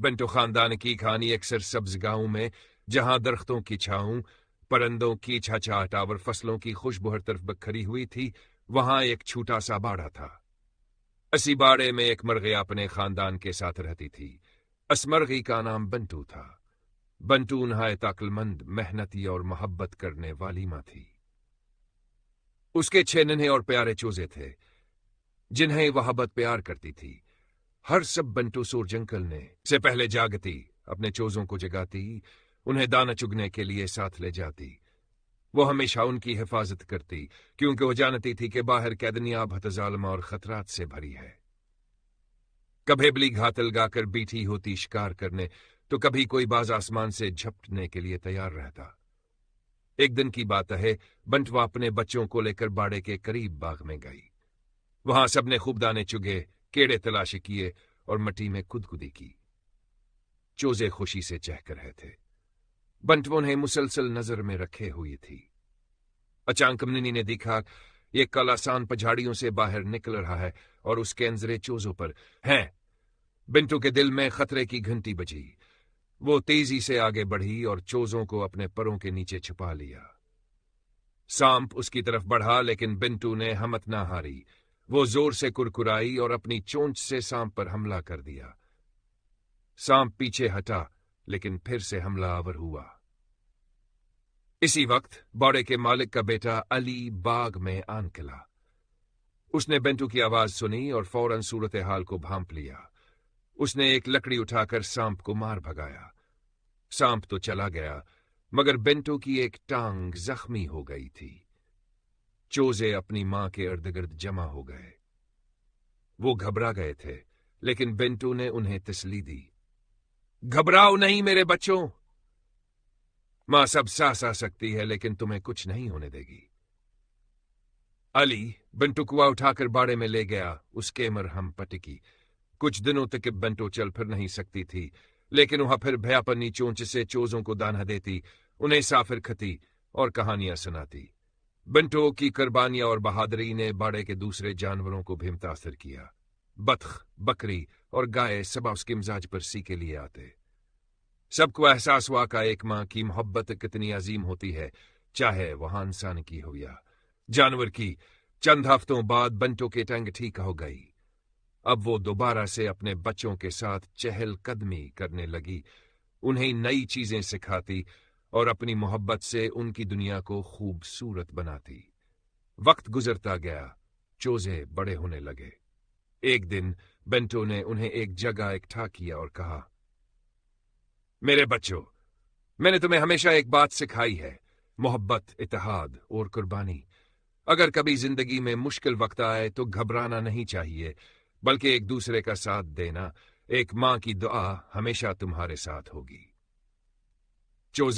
बंटू खानदान की कहानी अक्सर सब्ज गांवों में, जहां दरख्तों की छांव, परिंदों की छाछाहट और फसलों की खुशबू हर तरफ बखरी हुई थी, वहां एक छोटा सा बाड़ा था। इसी बाड़े में एक मरग़ी अपने खानदान के साथ रहती थी। इस मरग़ी का नाम बंटू था। बंटू नहायत अक्लमंद, मेहनती और मोहब्बत करने वाली मां थी। उसके 6 नन्हे और प्यारे चूजे थे, जिन्हें वह बहुत प्यार करती थी। हर सब बंटू सूरज अंकल ने से पहले जागती, अपने चूजों को जगाती, उन्हें दाना चुगने के लिए साथ ले जाती। वो हमेशा उनकी हिफाजत करती, क्योंकि वो जानती थी कि बाहर की दुनिया बहुत ज़ालिम और खतरात से भरी है। कभी बिल्ली घात लगाकर बैठी होती शिकार करने, तो कभी कोई बाज आसमान से झपटने के लिए तैयार रहता। एक दिन की बात है, बंटवा अपने बच्चों को लेकर बाड़े के करीब बाग में गई। वहां सबने खूब दाने चुगे, केड़े तलाशी किए और मिट्टी में खुदकुदी की। चूजे खुशी से चहक रहे थे। बंटवों ने मुसलसल नजर में रखे हुई थी। अचानक मिनी ने देखा ये काला सांप झाड़ियों से बाहर निकल रहा है और उसके अंजरे चूजों पर हैं। बिंटू के दिल में खतरे की घंटी बजी। वो तेजी से आगे बढ़ी और चूजों को अपने परों के नीचे छुपा लिया। सांप उसकी तरफ बढ़ा, लेकिन बिंटू ने हिम्मत ना हारी। वो जोर से कुरकुराई और अपनी चोंच से सांप पर हमला कर दिया। सांप पीछे हटा, लेकिन फिर से हमलावर हुआ। इसी वक्त बाड़े के मालिक का बेटा अली बाग में आ निकला। उसने बिंटू की आवाज सुनी और फौरन सूरत हाल को भांप लिया। उसने एक लकड़ी उठाकर सांप को मार भगाया। सांप तो चला गया, मगर बिंटू की एक टांग जख्मी हो गई थी। चूजे अपनी मां के इर्द गिर्द जमा हो गए। वो घबरा गए थे, लेकिन बिंटू ने उन्हें तसल्ली दी। घबराओ नहीं मेरे बच्चों, मां सब सह सकती है, लेकिन तुम्हें कुछ नहीं होने देगी। अली बिंटू को उठाकर बाड़े में ले गया। उसके मरहम पटकी। कुछ दिनों तक बंटू चल फिर नहीं सकती थी, लेकिन वह फिर भयापनी चोंच से चूजों को दाना देती, उन्हें साफिर खती और कहानियां सुनाती। बंटू की कुर्बानियां और बहादुरी ने बाड़े के दूसरे जानवरों को भी मुतासिर किया। बतख, बकरी और गाय सब उसके मिजाज पर सी के लिए आते। सबको एहसास हुआ का एक मां की मोहब्बत कितनी अजीम होती है, चाहे वहां इंसान की हो या जानवर की। चंद हफ्तों बाद बंटू की टंग ठीक हो गई। अब वो दोबारा से अपने बच्चों के साथ चहल कदमी करने लगी, उन्हें नई चीजें सिखाती और अपनी मोहब्बत से उनकी दुनिया को खूबसूरत बनाती। वक्त गुजरता गया, चूजे बड़े होने लगे। एक दिन बंटू ने उन्हें एक जगह इकट्ठा किया और कहा, मेरे बच्चों, मैंने तुम्हें हमेशा एक बात सिखाई है, मोहब्बत, इत्तेहाद और कुर्बानी। अगर कभी जिंदगी में मुश्किल वक्त आए तो घबराना नहीं चाहिए, बल्कि एक दूसरे का साथ देना। एक मां की दुआ हमेशा तुम्हारे साथ होगी। चूजे